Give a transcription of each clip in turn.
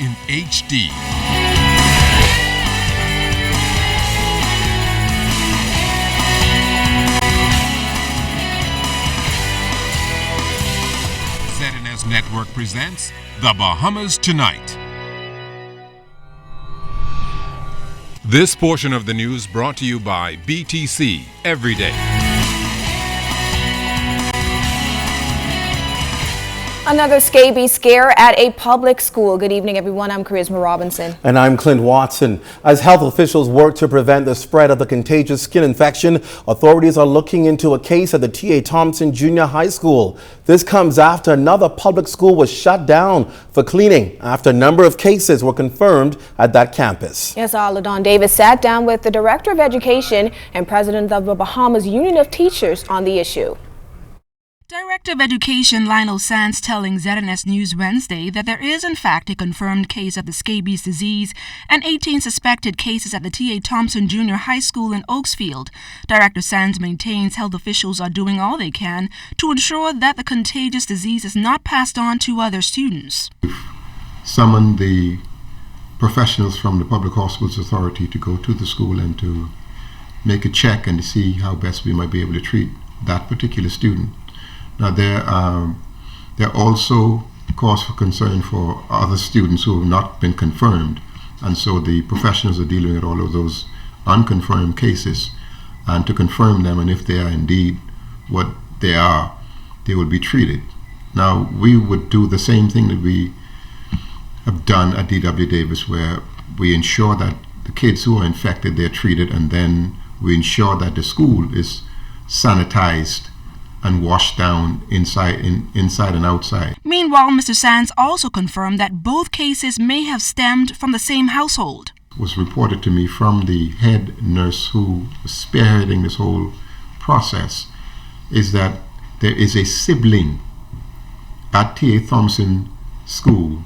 in HD. ZNS Network presents The Bahamas Tonight. This portion of the news brought to you by BTC Every Day. Another scabies scare at a public school. Good evening, everyone. I'm Karissma Robinson. And I'm Clint Watson. As health officials work to prevent the spread of the contagious skin infection, authorities are looking into a case at the T.A. Thompson Junior High School. This comes after another public school was shut down for cleaning after a number of cases were confirmed at that campus. Yes, LeDaunne Davis sat down with the Director of Education and President of the Bahamas Union of Teachers on the issue. Director of Education Lionel Sands telling ZNS News Wednesday that there is in fact a confirmed case of the scabies disease and 18 suspected cases at the T.A. Thompson Junior High School in Oaksfield. Director Sands maintains health officials are doing all they can to ensure that the contagious disease is not passed on to other students. Summoned the professionals from the Public Hospitals Authority to go to the school and to make a check and to see how best we might be able to treat that particular student. Now, there are also cause for concern for other students who have not been confirmed, and so the professionals are dealing with all of those unconfirmed cases and to confirm them, and if they are indeed what they are, they will be treated. Now, we would do the same thing that we have done at D.W. Davis, where we ensure that the kids who are infected, they're treated, and then we ensure that the school is sanitized and washed down inside and outside. Meanwhile, Mr. Sands also confirmed that both cases may have stemmed from the same household. It was reported to me from the head nurse who was spearheading this whole process is that there is a sibling at T.A. Thompson School,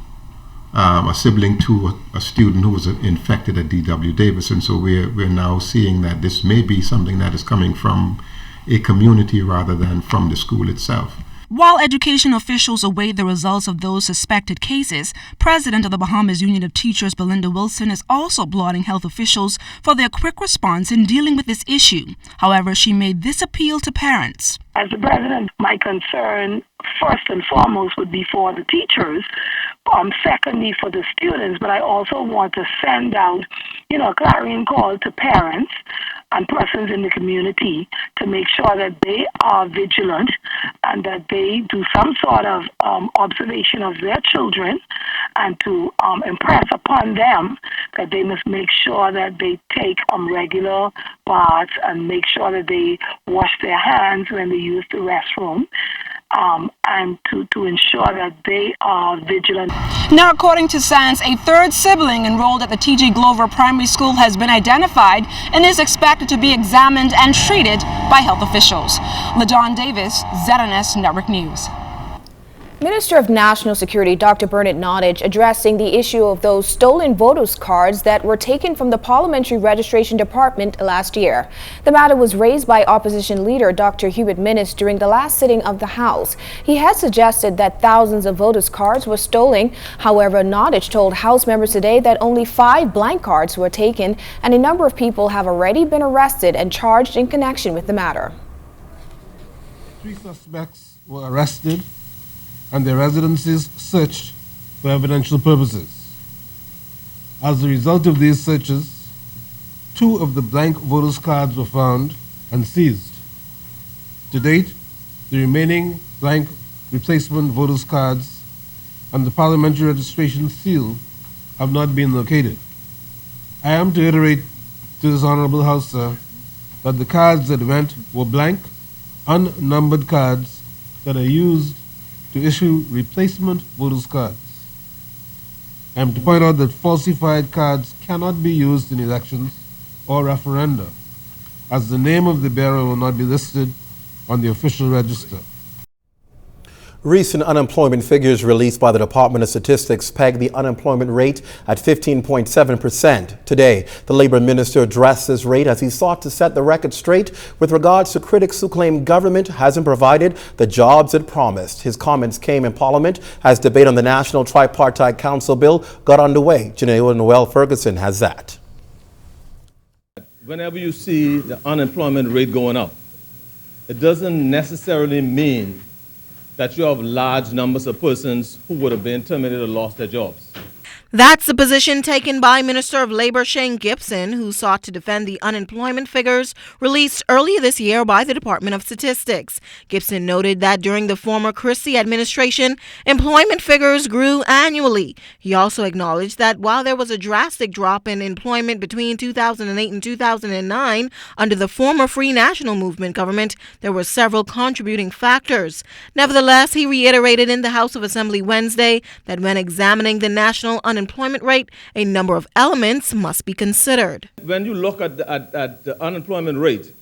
a sibling to a student who was infected at D.W. Davis, and so we're now seeing that this may be something that is coming from a community rather than from the school itself. While education officials await the results of those suspected cases, President of the Bahamas Union of Teachers Belinda Wilson is also applauding health officials for their quick response in dealing with this issue. However, she made this appeal to parents. As the president, my concern first and foremost would be for the teachers, secondly for the students, but I also want to send out, a clarion call to parents and persons in the community to make sure that they are vigilant and that they do some sort of observation of their children and to impress upon them that they must make sure that they take regular baths and make sure that they wash their hands when they use the restroom. And to ensure that they are vigilant. Now, according to Sands, a third sibling enrolled at the T.G. Glover Primary School has been identified and is expected to be examined and treated by health officials. LeDaunne Davis, ZNS Network News. Minister of National Security Dr. Bernard Nottage addressing the issue of those stolen voters' cards that were taken from the Parliamentary Registration Department last year. The matter was raised by opposition leader Dr. Hubert Minnis during the last sitting of the House. He had suggested that thousands of voters' cards were stolen. However, Nottage told House members today that only 5 blank cards were taken and a number of people have already been arrested and charged in connection with the matter. 3 suspects were arrested and their residences searched for evidential purposes. As a result of these searches, 2 of the blank voters' cards were found and seized. To date, the remaining blank replacement voters' cards and the parliamentary registration seal have not been located. I am to iterate to this Honorable House, sir, that the cards that went were blank, unnumbered cards that are used to issue replacement voters' cards. I am to point out that falsified cards cannot be used in elections or referenda, as the name of the bearer will not be listed on the official register. Recent unemployment figures released by the Department of Statistics peg the unemployment rate at 15.7%. Today, the Labor Minister addressed this rate as he sought to set the record straight with regards to critics who claim government hasn't provided the jobs it promised. His comments came in Parliament as debate on the National Tripartite Council bill got underway. Genea Noel-Ferguson has that. Whenever you see the unemployment rate going up, it doesn't necessarily mean that you have large numbers of persons who would have been terminated or lost their jobs. That's the position taken by Minister of Labor Gibson, who sought to defend the unemployment figures released earlier this year by the Department of Statistics. Gibson noted that during the former Christie administration, employment figures grew annually. He also acknowledged that while there was a drastic drop in employment between 2008 and 2009 under the former Free National Movement government, there were several contributing factors. Nevertheless, he reiterated in the House of Assembly Wednesday that when examining the national unemployment rate, a number of elements must be considered. When you look at the unemployment rate,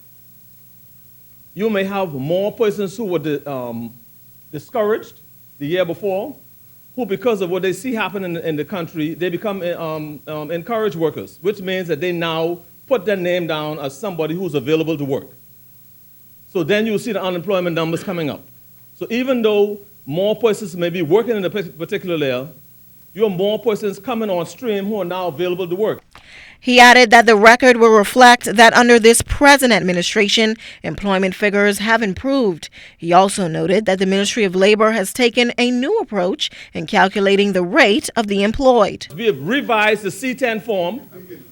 you may have more persons who were discouraged the year before, who because of what they see happen in the country, they become encouraged workers, which means that they now put their name down as somebody who's available to work. So then you see the unemployment numbers coming up. So even though more persons may be working in a particular layer, you have more persons coming on stream who are now available to work. He added that the record will reflect that under this present administration, employment figures have improved. He also noted that the Ministry of Labor has taken a new approach in calculating the rate of the employed. We have revised the C10 form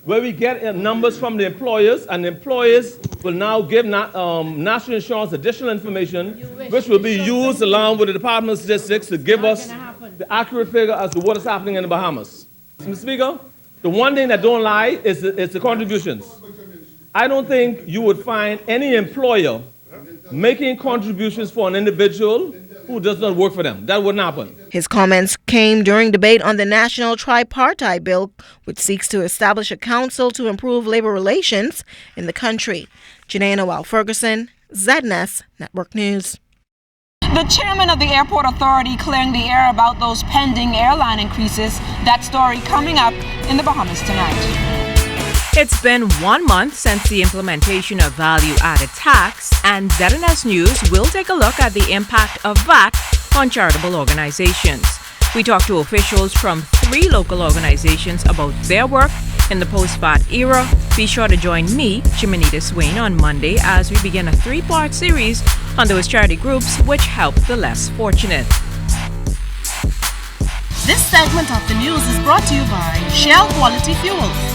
where we get numbers from the employers, and the employers will now give National Insurance additional information, which will be used along with the Department of Statistics to give us the accurate figure as to what is happening in the Bahamas. Mr. Speaker, the one thing that don't lie is the contributions. I don't think you would find any employer making contributions for an individual who does not work for them. That wouldn't happen. His comments came during debate on the National Tripartite Bill, which seeks to establish a council to improve labor relations in the country. Genea Noel-Ferguson, ZNS Network News. The chairman of the airport authority clearing the air about those pending airline increases. That story coming up in the Bahamas tonight. It's been 1 month since the implementation of value-added tax, and ZNS News will take a look at the impact of VAT on charitable organizations. We talked to officials from 3 local organizations about their work in the post-VAT era. Be sure to join me, Chimanita Swain, on Monday as we begin a 3-part series on those charity groups which help the less fortunate. This segment of the news is brought to you by Shell Quality Fuels.